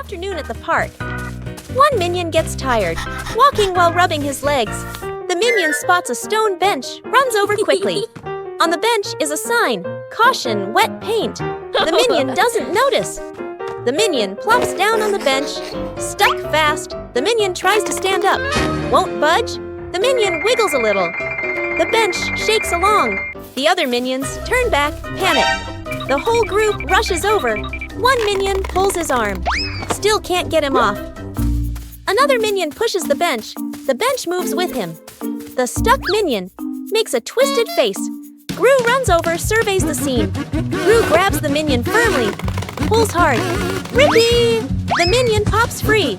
afternoon at the park. One minion gets tired, walking while rubbing his legs. The minion spots a stone bench, runs over quickly. On the bench is a sign, "Caution, wet paint." The minion doesn't notice. The minion plops down on the bench, stuck fast. The minion tries to stand up, won't budge. The minion wiggles a little. The bench shakes along. The other minions turn back, panic. The whole group rushes over. One minion pulls his arm. Still can't get him off. Another minion pushes the bench. The bench moves with him. The stuck minion makes a twisted face. Gru runs over, surveys the scene. Gru grabs the minion firmly, pulls hard. Rippee! The minion pops free.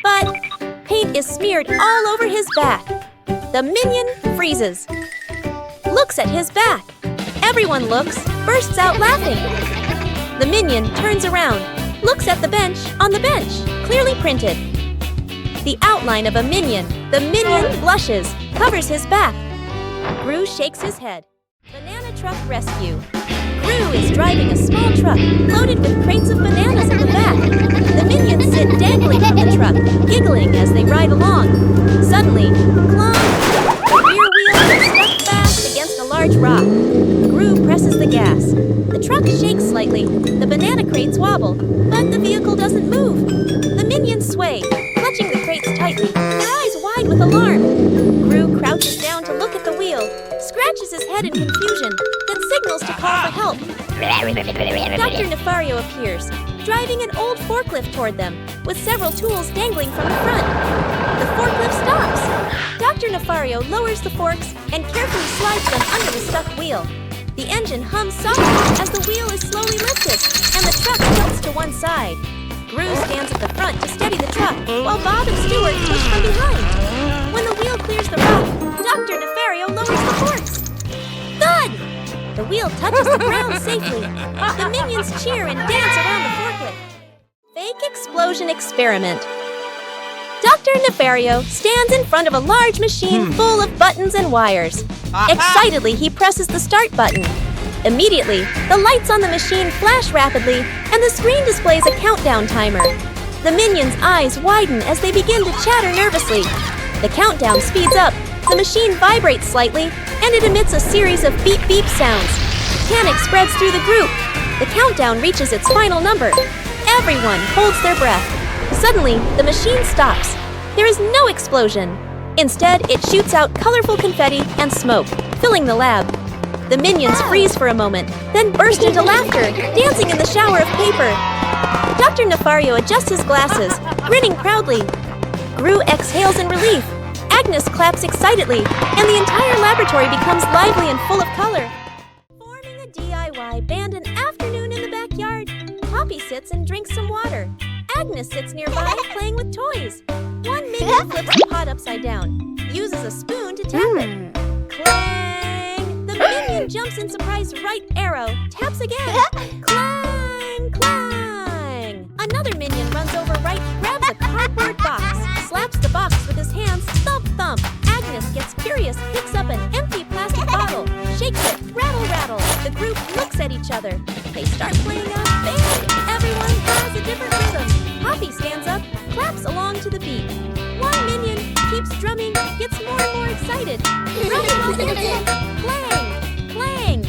But paint is smeared all over his back. The minion freezes. Looks at his back. Everyone looks, bursts out laughing. The minion turns around, looks at the bench, on the bench, clearly printed. The outline of a minion. The minion blushes, covers his back. Gru shakes his head. Banana truck rescue. Gru is driving a small truck loaded with crates of bananas in the back. The minions sit dangling from the truck, giggling as they ride along. Suddenly, clunk! The rear wheel gets stuck fast against a large rock. Gru presses the gas. The truck shakes slightly. The banana crates wobble, but the vehicle doesn't move. The minions sway, clutching the crates tightly, their eyes wide with alarm. Gru crouches down to look at the wheel, scratches his head in confusion, then signals to call for help. Dr. Nefario appears, driving an old forklift toward them, with several tools dangling from the front. The forklift stops. Dr. Nefario lowers the forks and carefully slides them under the stuck wheel. The engine hums softly as the wheel is slowly lifted, and the truck tilts to one side. Gru stands at the front to steady the truck, while Bob and Stuart push from behind. When the wheel clears the rock, Dr. Nefario lowers the forks. Thud! The wheel touches the ground safely. The minions cheer and dance around the forklift. Fake explosion experiment. Dr. Nefario stands in front of a large machine full of buttons and wires. Excitedly, he presses the start button. Immediately, the lights on the machine flash rapidly, and the screen displays a countdown timer. The minions' eyes widen as they begin to chatter nervously. The countdown speeds up, the machine vibrates slightly, and it emits a series of beep-beep sounds. Panic spreads through the group. The countdown reaches its final number. Everyone holds their breath. Suddenly, the machine stops. There is no explosion. Instead, it shoots out colorful confetti and smoke, filling the lab. The minions freeze for a moment, then burst into laughter, dancing in the shower of paper. Dr. Nefario adjusts his glasses, grinning proudly. Gru exhales in relief. Agnes claps excitedly, and the entire laboratory becomes lively and full of color. Forming a DIY band an afternoon in the backyard. Poppy sits and drinks some water. Agnes sits nearby, playing with toys. One minion flips the pot upside down, uses a spoon to tap it. Clang! The minion jumps in surprise right arrow, taps again. Clang! Clang! Another minion runs over right, grabs a cardboard box, slaps the box with his hands, thump thump. Agnes gets curious, picks up an empty plastic bottle, shakes it, rattle rattle. The group looks at each other. They start playing a band. Everyone has a different rhythm. Poppy stands up, claps along to the beat. One minion keeps drumming, gets more and more excited. Drumming while dancing. Clang! Clang!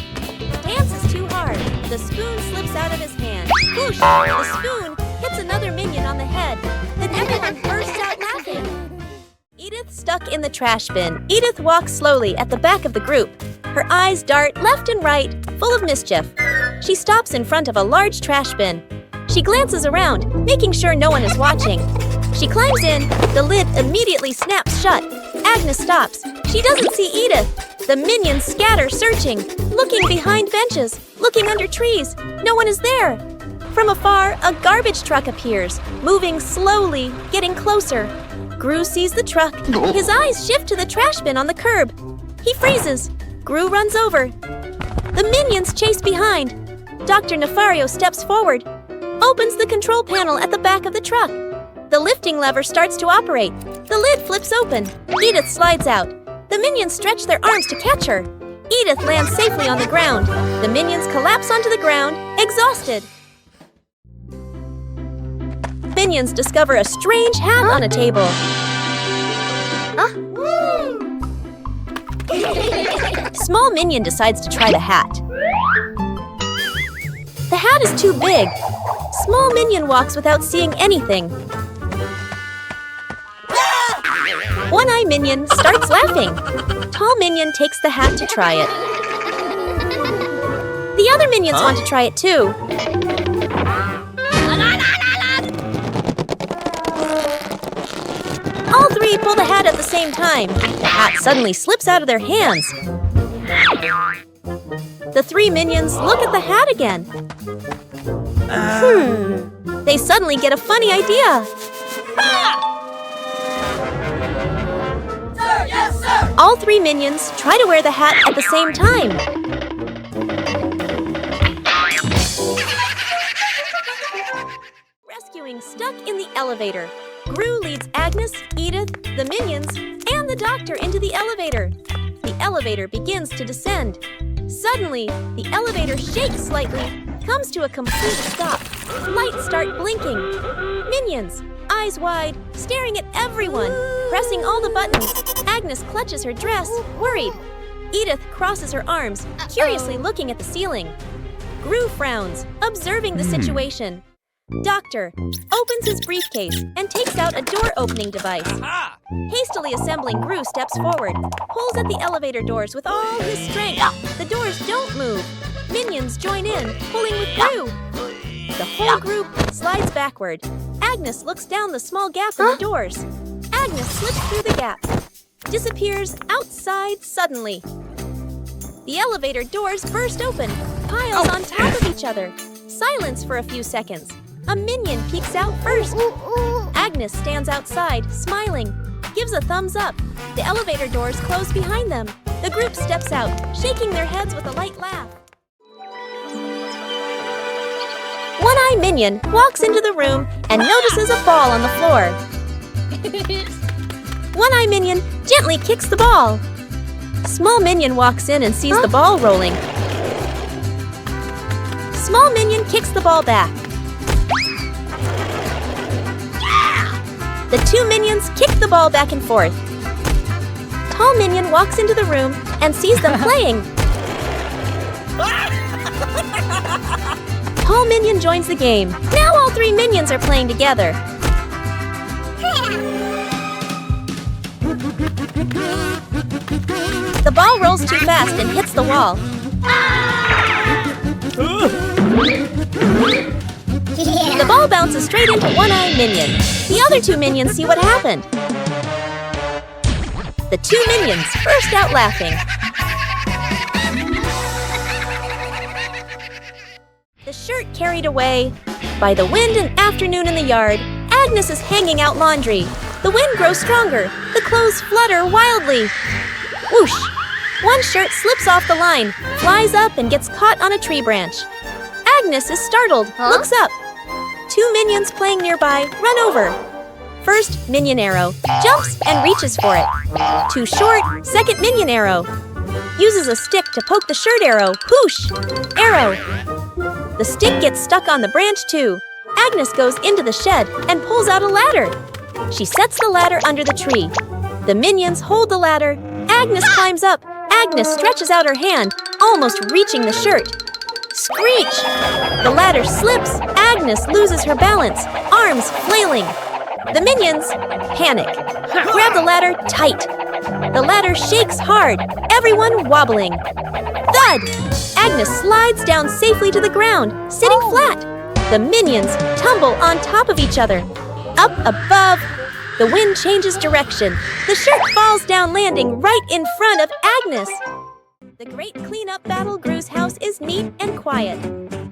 Dance is too hard. The spoon slips out of his hand. Whoosh! The spoon hits another minion on the head. Then everyone bursts out laughing. Edith stuck in the trash bin. Edith walks slowly at the back of the group. Her eyes dart left and right, full of mischief. She stops in front of a large trash bin. She glances around, making sure no one is watching. She climbs in. The lid immediately snaps shut. Agnes stops. She doesn't see Edith. The minions scatter, searching, looking behind benches, looking under trees. No one is there. From afar, a garbage truck appears, moving slowly, getting closer. Gru sees the truck. His eyes shift to the trash bin on the curb. He freezes. Gru runs over. The minions chase behind. Dr. Nefario steps forward, opens the control panel at the back of the truck. The lifting lever starts to operate. The lid flips open. Edith slides out. The minions stretch their arms to catch her. Edith lands safely on the ground. The minions collapse onto the ground, exhausted. minions discover a strange hat on a table. Small minion decides to try the hat. The hat is too big. Small minion walks without seeing anything. One-eye minion starts laughing. Tall minion takes the hat to try it. The other minions want to try it too. All three pull the hat at the same time. The hat suddenly slips out of their hands. The three minions look at the hat again. They suddenly get a funny idea. Sir, yes, sir! All three minions try to wear the hat at the same time. Rescuing stuck in the elevator. Gru leads Agnes, Edith, the minions, and the doctor into the elevator. The elevator begins to descend. Suddenly, the elevator shakes slightly, comes to a complete stop. Lights start blinking. Minions, eyes wide, staring at everyone, pressing all the buttons. Agnes clutches her dress, worried. Edith crosses her arms, curiously looking at the ceiling. Gru frowns, observing the situation. Doctor opens his briefcase and takes out a door-opening device. Hastily assembling, Gru steps forward, pulls at the elevator doors with all his strength. The doors don't move. Minions join in, pulling with Gru. The whole group slides backward. Agnes looks down the small gap in the doors. Agnes slips through the gap, disappears outside suddenly. The elevator doors burst open, piles on top of each other. Silence for a few seconds. A minion peeks out first. Agnes stands outside, smiling, gives a thumbs up. The elevator doors close behind them. The group steps out, shaking their heads with a light laugh. One-eye minion walks into the room and notices a ball on the floor. One-eye minion gently kicks the ball. Small minion walks in and sees the ball rolling. Small minion kicks the ball back. The two minions kick the ball back and forth. Tall minion walks into the room and sees them playing. Tall minion joins the game. Now all three minions are playing together. The ball rolls too fast and hits the wall. The ball bounces straight into one-eye minion. The other two minions see what happened. The two minions burst out laughing. The shirt carried away. By the wind and afternoon in the yard, Agnes is hanging out laundry. The wind grows stronger. The clothes flutter wildly. Whoosh! One shirt slips off the line, flies up and gets caught on a tree branch. Agnes is startled, looks up. Two minions playing nearby run over. First minion arrow jumps and reaches for it. Too short, second minion arrow. Uses a stick to poke the shirt arrow. Whoosh! Arrow. The stick gets stuck on the branch too. Agnes goes into the shed and pulls out a ladder. She sets the ladder under the tree. The minions hold the ladder. Agnes climbs up. Agnes stretches out her hand, almost reaching the shirt. Screech! The ladder slips. Agnes loses her balance, arms flailing. The minions panic. Grab the ladder tight. The ladder shakes hard, everyone wobbling. Thud! Agnes slides down safely to the ground, sitting flat. The minions tumble on top of each other. Up above, the wind changes direction. The shirt falls down, landing right in front of Agnes. The great cleanup battle. Gru's house is neat and quiet.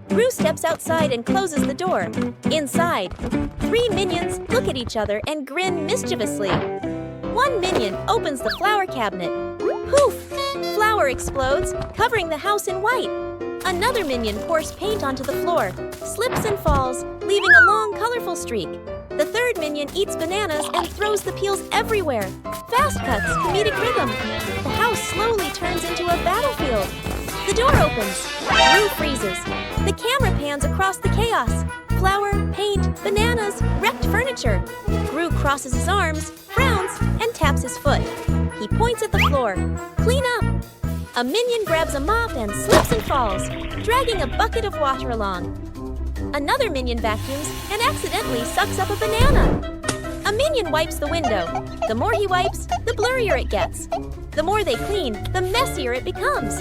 Gru steps outside and closes the door. Inside, three minions look at each other and grin mischievously. One minion opens the flower cabinet. Poof! Flour explodes, covering the house in white. Another minion pours paint onto the floor, slips and falls, leaving a long, colorful streak. The third minion eats bananas and throws the peels everywhere. Fast cuts, comedic rhythm. The house slowly turns into a battlefield. The door opens. Gru freezes. The camera pans across the chaos. Flour, paint, bananas, wrecked furniture. Gru crosses his arms, frowns, and taps his foot. He points at the floor. Clean up! A minion grabs a mop and slips and falls, dragging a bucket of water along. Another minion vacuums and accidentally sucks up a banana. A minion wipes the window. The more he wipes, the blurrier it gets. The more they clean, the messier it becomes.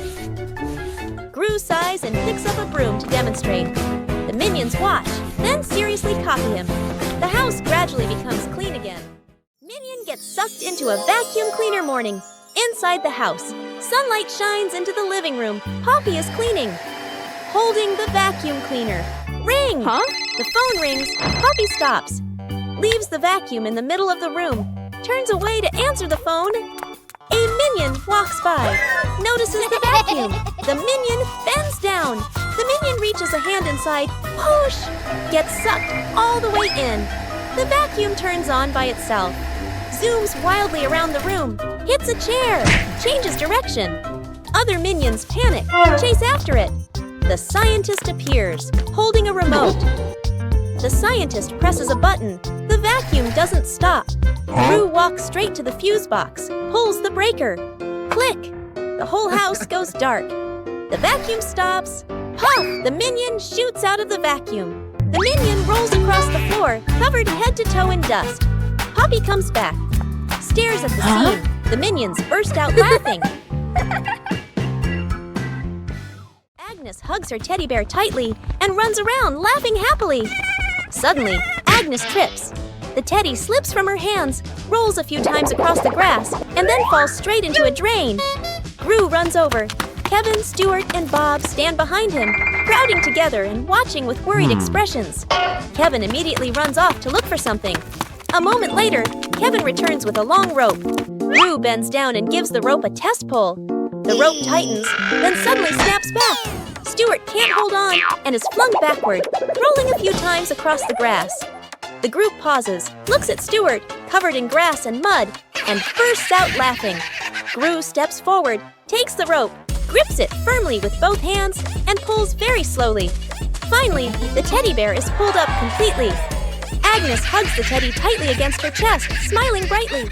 Gru sighs and picks up a broom to demonstrate. The minions watch, then seriously copy him. The house gradually becomes clean again. Minion gets sucked into a vacuum cleaner morning. Inside the house, sunlight shines into the living room. Poppy is cleaning. Holding the vacuum cleaner. Ring! Huh? The phone rings. Poppy stops. Leaves the vacuum in the middle of the room. Turns away to answer the phone. A minion walks by. Notices the vacuum. The minion bends down. The minion reaches a hand inside. Push! Gets sucked all the way in. The vacuum turns on by itself. Zooms wildly around the room. Hits a chair. Changes direction. Other minions panic. Chase after it. The scientist appears, holding a remote. The scientist presses a button. The vacuum doesn't stop. Gru walks straight to the fuse box, pulls the breaker. Click! The whole house goes dark. The vacuum stops. Puff! The minion shoots out of the vacuum. The minion rolls across the floor, covered head to toe in dust. Poppy comes back, stares at the scene. The minions burst out laughing. Agnes hugs her teddy bear tightly and runs around, laughing happily. Suddenly, Agnes trips. The teddy slips from her hands, rolls a few times across the grass, and then falls straight into a drain. Gru runs over. Kevin, Stuart, and Bob stand behind him, crowding together and watching with worried expressions. Kevin immediately runs off to look for something. A moment later, Kevin returns with a long rope. Gru bends down and gives the rope a test pull. The rope tightens, then suddenly snaps back. Stuart can't hold on and is flung backward, rolling a few times across the grass. The group pauses, looks at Stuart, covered in grass and mud, and bursts out laughing. Gru steps forward, takes the rope, grips it firmly with both hands, and pulls very slowly. Finally, the teddy bear is pulled up completely. Agnes hugs the teddy tightly against her chest, smiling brightly.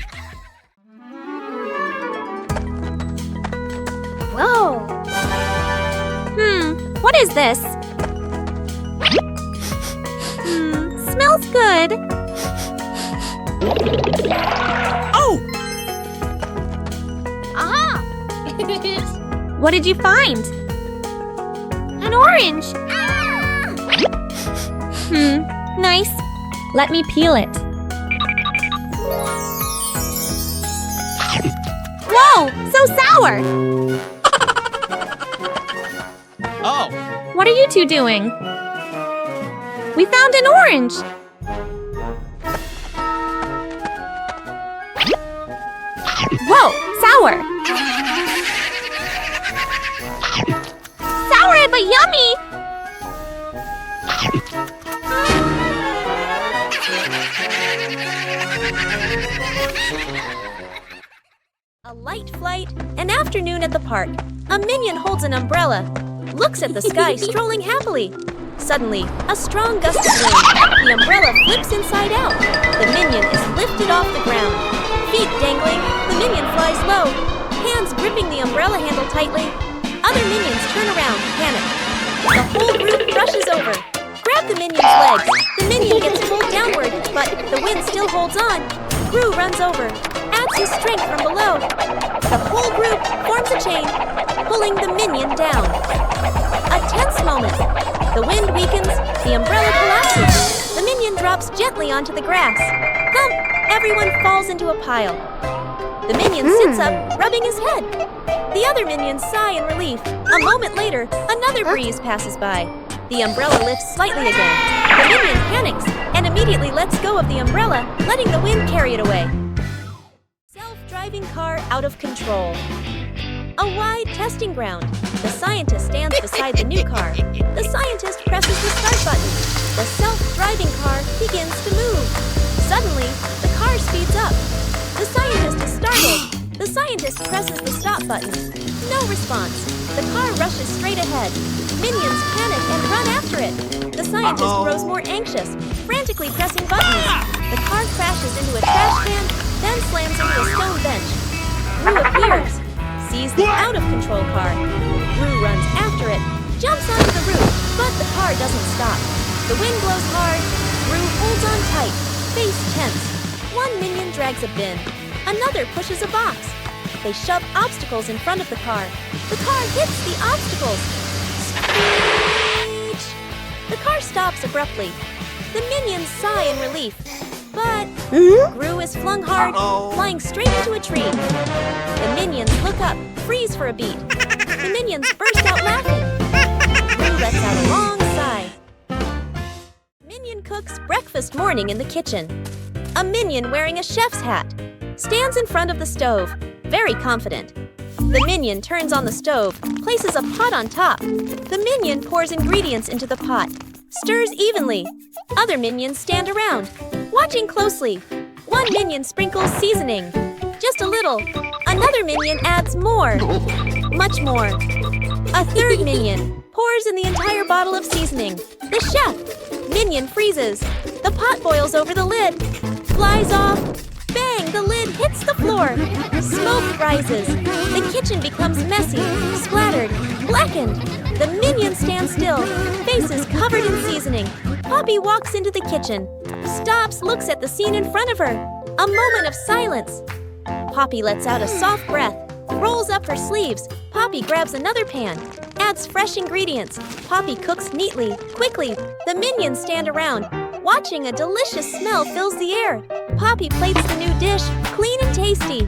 Whoa! What is this? Smells good. Oh! Aha! What did you find? An orange. Nice. Let me peel it. Whoa! So sour! Oh! What are you two doing? We found an orange! Whoa! Sour! Sour but yummy! A light flight, an afternoon at the park. A minion holds an umbrella, looks at the sky strolling happily. Suddenly, a strong gust of wind. The umbrella flips inside out. The minion is lifted off the ground. Feet dangling, the minion flies low, hands gripping the umbrella handle tightly. Other minions turn around, panic. The whole group rushes over. Grab the minion's legs. The minion gets pulled downward, but the wind still holds on. Gru runs over, adds his strength from below. The whole group forms a chain, pulling the minion down. A tense moment. The wind weakens, the umbrella collapses. The minion drops gently onto the grass. Thump! Everyone falls into a pile. The minion sits up, rubbing his head. The other minions sigh in relief. A moment later, another breeze passes by. The umbrella lifts slightly again. The minion panics and immediately lets go of the umbrella, letting the wind carry it away. Self-driving car out of control. A wide testing ground. The scientist stands beside the new car. The scientist presses the start button. The self-driving car begins to move. Suddenly, the car speeds up. The scientist is startled. The scientist presses the stop button. No response. The car rushes straight ahead. Minions panic and run after it. The scientist grows more anxious, frantically pressing buttons. The car crashes into a trash can, then slams into a stone bench. Gru appears, sees the out-of-control car. Gru runs after it, jumps onto the roof, but the car doesn't stop. The wind blows hard. Gru holds on tight, face tense. One minion drags a bin. Another pushes a box. They shove obstacles in front of the car. The car hits the obstacles. Screech! The car stops abruptly. The minions sigh in relief. But Gru is flung hard, flying straight into a tree. The minions look up, freeze for a beat. The minions burst out laughing. Gru lets out a long sigh. Minion cooks breakfast morning in the kitchen. A minion wearing a chef's hat stands in front of the stove, very confident. The minion turns on the stove, places a pot on top. The minion pours ingredients into the pot, stirs evenly. Other minions stand around, watching closely. One minion sprinkles seasoning, just a little. Another minion adds more, much more. A third minion pours in the entire bottle of seasoning. The chef minion freezes. The pot boils over the lid, flies off. Bang! The lid hits the floor. Smoke rises. The kitchen becomes messy, splattered, blackened. The minions stand still, faces covered in seasoning. Poppy walks into the kitchen, stops, looks at the scene in front of her. A moment of silence. Poppy lets out a soft breath, rolls up her sleeves. Poppy grabs another pan, adds fresh ingredients. Poppy cooks neatly, quickly. The minions stand around, watching. A delicious smell fills the air. Poppy plates the new dish, clean and tasty.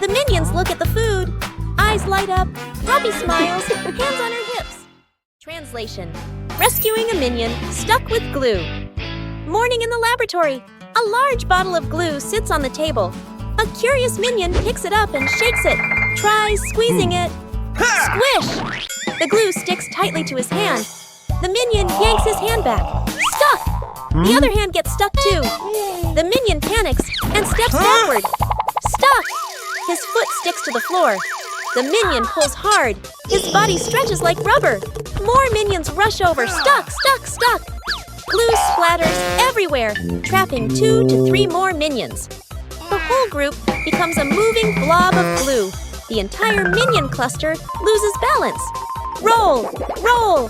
The minions look at the food. Eyes light up. Poppy smiles, hands on her hips. Translation: rescuing a minion stuck with glue. Morning in the laboratory. A large bottle of glue sits on the table. A curious minion picks it up and shakes it. Tries squeezing it. Squish! The glue sticks tightly to his hand. The minion yanks his hand back. Stuck! The other hand gets stuck too. The minion panics and steps backward. Stuck! His foot sticks to the floor. The minion pulls hard. His body stretches like rubber. More minions rush over. Stuck, stuck, stuck. Glue splatters everywhere, trapping 2 to 3 more minions. The whole group becomes a moving blob of glue. The entire minion cluster loses balance. Roll! Roll!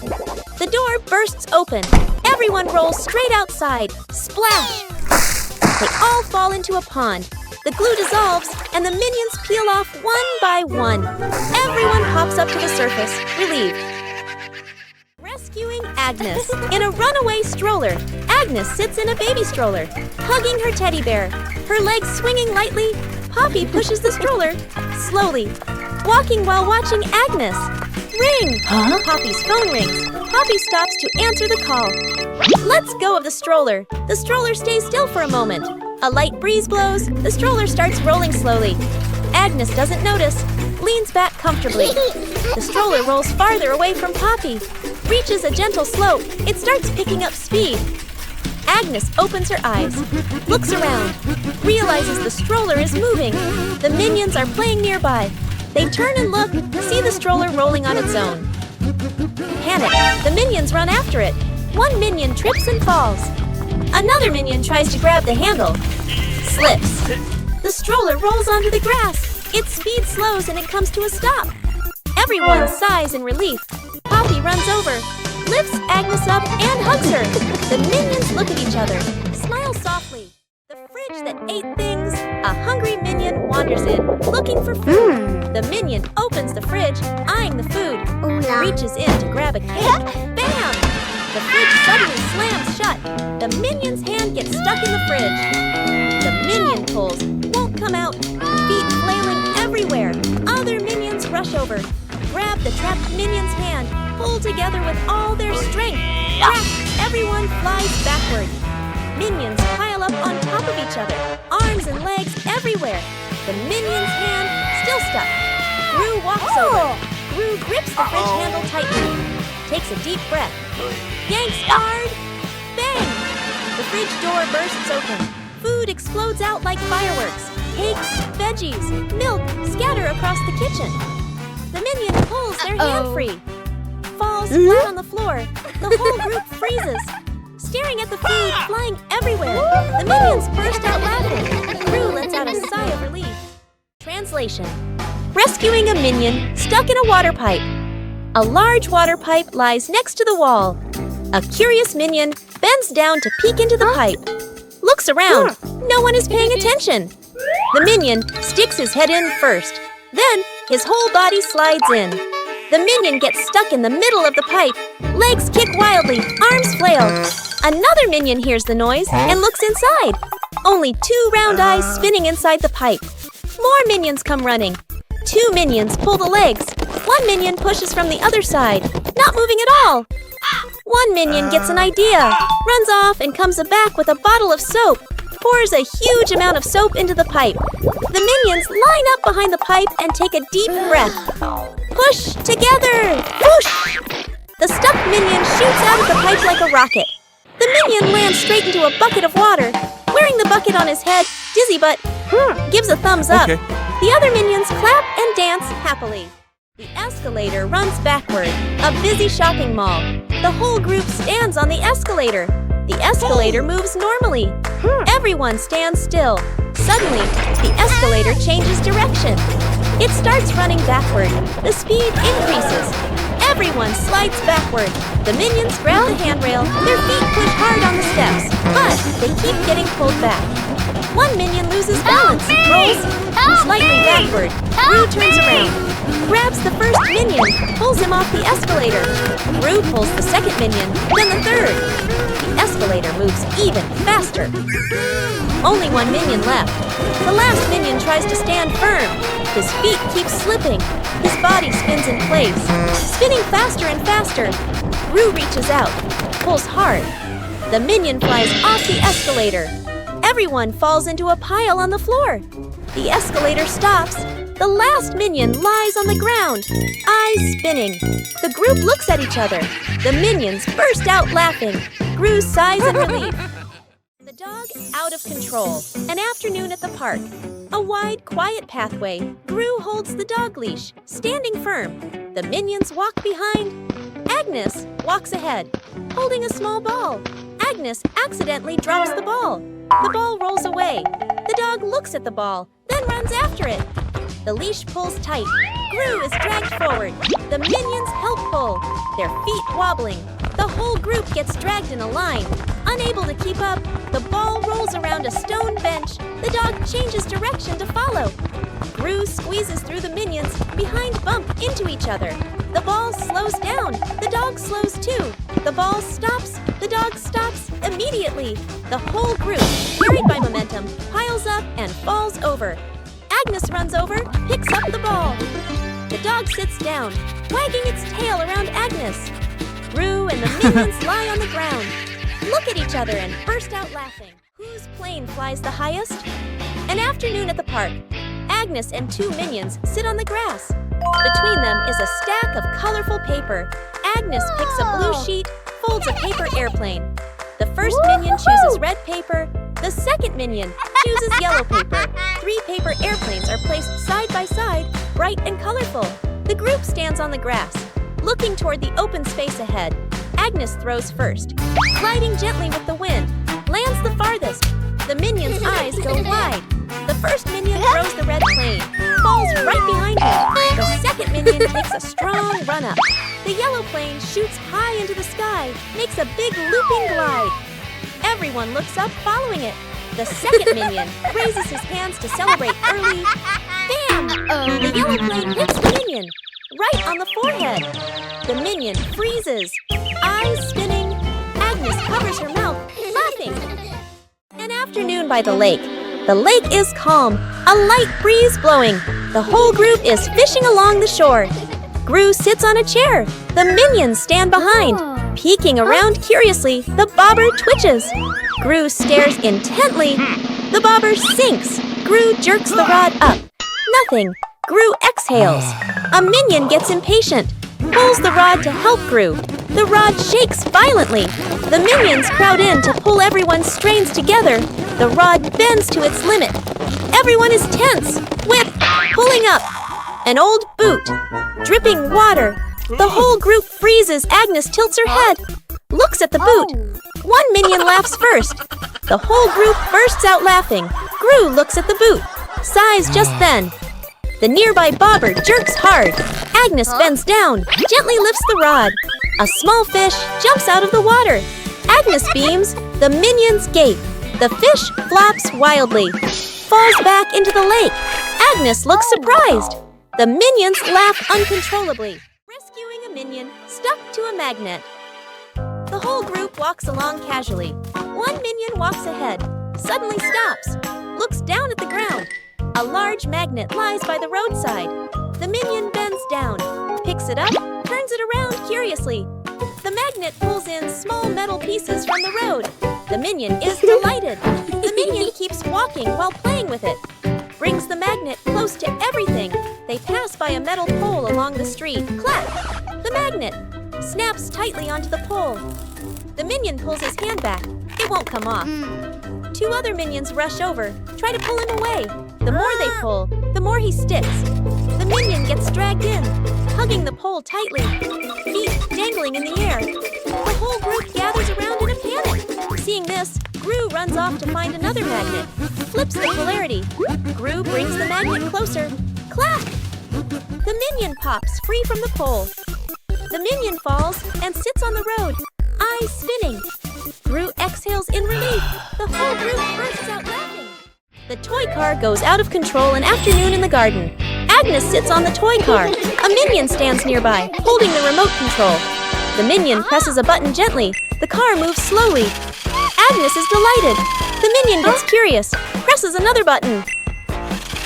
The door bursts open. Everyone rolls straight outside. Splash! They all fall into a pond. The glue dissolves, and the minions peel off one by one. Everyone pops up to the surface, relieved. Rescuing Agnes. In a runaway stroller, Agnes sits in a baby stroller, hugging her teddy bear. Her legs swinging lightly, Poppy pushes the stroller slowly, walking while watching Agnes. Ring! Poppy's phone rings. Poppy stops to answer the call. Let's go of the stroller. The stroller stays still for a moment. A light breeze blows. The stroller starts rolling slowly. Agnes doesn't notice, leans back comfortably. The stroller rolls farther away from Poppy, reaches a gentle slope. It starts picking up speed. Agnes opens her eyes, looks around, realizes the stroller is moving. The minions are playing nearby. They turn and look, see the stroller rolling on its own. Panic, the minions run after it. One minion trips and falls. Another minion tries to grab the handle, slips. The stroller rolls onto the grass. Its speed slows and it comes to a stop. Everyone sighs in relief. Poppy runs over, lifts Agnes up and hugs her. The minions look at each other, smile softly. The fridge that ate things. A hungry minion wanders in, looking for food. The minion opens the fridge, eyeing the food. Reaches in to grab a cake. Bam! The fridge suddenly slams shut. The minion's hand gets stuck in the fridge. The minion pulls, won't come out. Feet flailing everywhere. Other minions rush over, grab the trapped minion's hand, pull together with all their strength. Crack! Everyone flies backward. Minions pile up on top of each other, arms and legs everywhere. The minion's hand still stuck. Gru walks over. Gru grips the fridge handle tightly, takes a deep breath, yanks hard. Bang! The fridge door bursts open. Food explodes out like fireworks. Cakes, veggies, milk scatter across the kitchen. The minion pulls their hand free, falls flat on the floor. The whole group freezes. staring at the food flying everywhere. The minions burst out laughing. Gru lets out a sigh of relief. Translation: rescuing a minion stuck in a water pipe. A large water pipe lies next to the wall. A curious minion bends down to peek into the pipe. Looks around. No one is paying attention. The minion sticks his head in first. Then his whole body slides in. The minion gets stuck in the middle of the pipe. Legs kick wildly, arms flail. Another minion hears the noise and looks inside. Only 2 round eyes spinning inside the pipe. More minions come running. 2 minions pull the legs. 1 minion pushes from the other side, not moving at all. 1 minion gets an idea, runs off and comes back with a bottle of soap, pours a huge amount of soap into the pipe. The minions line up behind the pipe and take a deep breath. Push together! Whoosh! The stuck minion shoots out of the pipe like a rocket. The minion lands straight into a bucket of water. Wearing the bucket on his head, Dizzy Butt gives a thumbs up. Okay. The other minions clap and dance happily. The escalator runs backward, a busy shopping mall. The whole group stands on the escalator. The escalator moves normally. Everyone stands still. Suddenly, the escalator changes direction. It starts running backward. The speed increases. Everyone slides backward. The minions grab the handrail. Their feet push hard on the steps, but they keep getting pulled back. 1 minion loses balance, rolls slightly backward. Gru turns around, grabs the first minion, pulls him off the escalator. Gru pulls the second minion, then the third. The escalator moves even faster. Only 1 minion left. The last minion tries to stand firm. His feet keep slipping. His body spins in place, spinning faster and faster. Gru reaches out, pulls hard. The minion flies off the escalator. Everyone falls into a pile on the floor. The escalator stops. The last minion lies on the ground, eyes spinning. The group looks at each other. The minions burst out laughing. Gru sighs in relief. The dog out of control. An afternoon at the park. A wide, quiet pathway. Gru holds the dog leash, standing firm. The minions walk behind. Agnes walks ahead, holding a small ball. Agnes accidentally drops the ball. The ball rolls away. The dog looks at the ball, then runs after it. The leash pulls tight. Gru is dragged forward. The minions help pull, their feet wobbling. The whole group gets dragged in a line. Unable to keep up, the ball rolls around a stone bench. The dog changes direction to follow. Gru squeezes through the minions, behind bump into each other. The ball slows down. The dog slows too. The ball stops. The dog stops immediately. The whole group, carried by momentum, piles up and falls over. Agnes runs over, picks up the ball. The dog sits down, wagging its tail around Agnes. Gru and the minions lie on the ground, look at each other and burst out laughing. Whose plane flies the highest? An afternoon at the park. Agnes and 2 minions sit on the grass. Between them is a stack of colorful paper. Agnes picks a blue sheet, folds a paper airplane. The first minion chooses red paper. The second minion chooses yellow paper. 3 paper airplanes are placed side by side, bright and colorful. The group stands on the grass, looking toward the open space ahead. Agnes throws first, gliding gently with the wind, lands the farthest. The minion's eyes go wide. The first minion throws the red plane, falls right behind him. The second minion takes a strong run-up. The yellow plane shoots high into the sky, makes a big looping glide. Everyone looks up following it. The second minion raises his hands to celebrate early. Bam! The yellow plane hits the minion, right on the forehead. The minion freezes, eyes spinning. Agnes covers her mouth, laughing. An afternoon by the lake. The lake is calm, a light breeze blowing. The whole group is fishing along the shore. Gru sits on a chair. The minions stand behind. Peeking around curiously, the bobber twitches. Gru stares intently. The bobber sinks. Gru jerks the rod up. Nothing. Gru exhales. A minion gets impatient, pulls the rod to help Gru. The rod shakes violently. The minions crowd in to pull everyone's strains together. The rod bends to its limit. Everyone is tense. Whip, pulling up. An old boot, dripping water. The whole group freezes. Agnes tilts her head, looks at the boot. One minion laughs first. The whole group bursts out laughing. Gru looks at the boot, sighs just then. The nearby bobber jerks hard. Agnes bends down, gently lifts the rod. A small fish jumps out of the water. Agnes beams, the minions gape. The fish flaps wildly, falls back into the lake. Agnes looks surprised. The minions laugh uncontrollably, rescuing a minion stuck to a magnet. The whole group walks along casually. One minion walks ahead, suddenly stops, looks down at the ground. A large magnet lies by the roadside. The minion bends down, picks it up, turns it around curiously. The magnet pulls in small metal pieces from the road. The minion is delighted. The minion keeps walking while playing with it. Brings the magnet close to everything. They pass by a metal pole along the street. Clap! The magnet snaps tightly onto the pole. The minion pulls his hand back. It won't come off. Two other minions rush over, try to pull him away. The more they pull, the more he sticks. The minion gets dragged in, hugging the pole tightly, feet dangling in the air. The whole group gathers around in a panic. Seeing this, Gru runs off to find another magnet, flips the polarity. Gru brings the magnet closer. Clap! The minion pops free from the pole. The minion falls and sits on the road, eyes spinning. Gru exhales in relief. The whole group bursts out laughing. The toy car goes out of control an afternoon in the garden. Agnes sits on the toy car. A minion stands nearby, holding the remote control. The minion presses a button gently. The car moves slowly. Agnes is delighted. The minion gets curious, presses another button.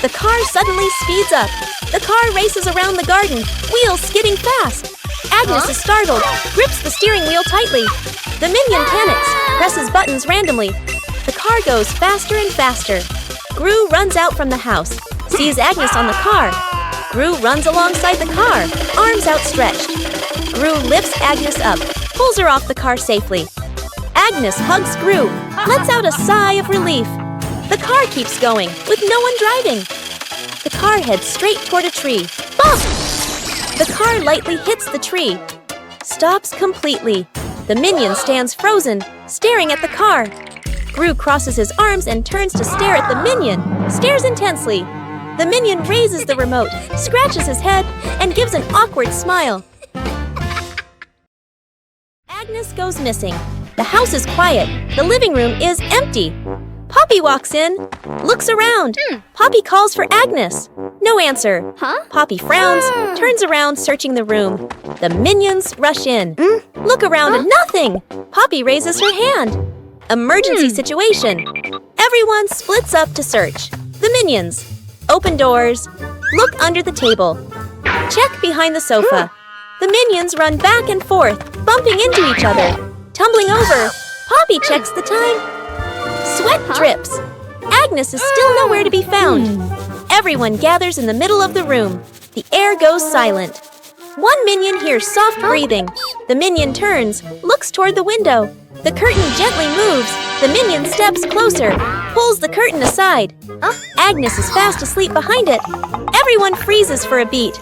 The car suddenly speeds up. The car races around the garden, wheels skidding fast. Agnes is startled, grips the steering wheel tightly. The minion panics, presses buttons randomly. The car goes faster and faster. Gru runs out from the house, sees Agnes on the car. Gru runs alongside the car, arms outstretched. Gru lifts Agnes up, pulls her off the car safely. Agnes hugs Gru, lets out a sigh of relief. The car keeps going, with no one driving. The car heads straight toward a tree. Bump! The car lightly hits the tree, stops completely. The minion stands frozen, staring at the car. Gru crosses his arms and turns to stare at the minion, stares intensely. The minion raises the remote, scratches his head, and gives an awkward smile. Agnes goes missing. The house is quiet. The living room is empty. Poppy walks in, looks around. Poppy calls for Agnes. No answer. Poppy frowns, turns around, searching the room. The minions rush in. Look around, nothing. Poppy raises her hand. Emergency situation. Everyone splits up to search. The minions. Open doors. Look under the table. Check behind the sofa. The minions run back and forth, bumping into each other. Tumbling over. Poppy checks the time. Sweat drips. Agnes is still nowhere to be found. Everyone gathers in the middle of the room. The air goes silent. One minion hears soft breathing. The minion turns, looks toward the window. The curtain gently moves. The minion steps closer, pulls the curtain aside. Agnes is fast asleep behind it. Everyone freezes for a beat.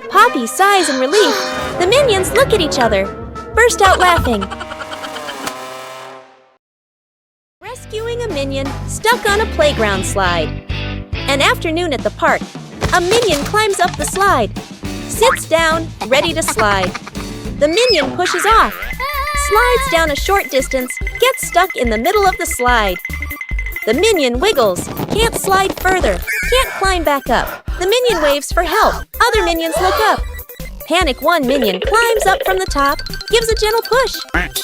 Poppy sighs in relief. The minions look at each other, burst out laughing. Rescuing a minion stuck on a playground slide. An afternoon at the park. A minion climbs up the slide, sits down, ready to slide. The minion pushes off, slides down a short distance, gets stuck in the middle of the slide. The minion wiggles, can't slide further, can't climb back up. The minion waves for help. Other minions look up. Panic one minion climbs up from the top, gives a gentle push.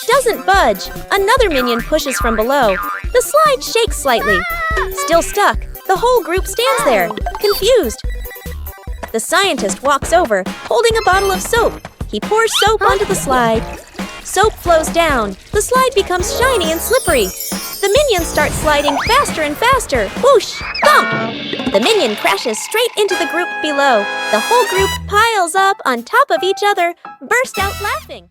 Doesn't budge. Another minion pushes from below. The slide shakes slightly. Still stuck. The whole group stands there, confused. The scientist walks over, holding a bottle of soap. He pours soap onto the slide. Soap flows down. The slide becomes shiny and slippery. The minions start sliding faster and faster. Whoosh! Bump! The minion crashes straight into the group below. The whole group piles up on top of each other, burst out laughing.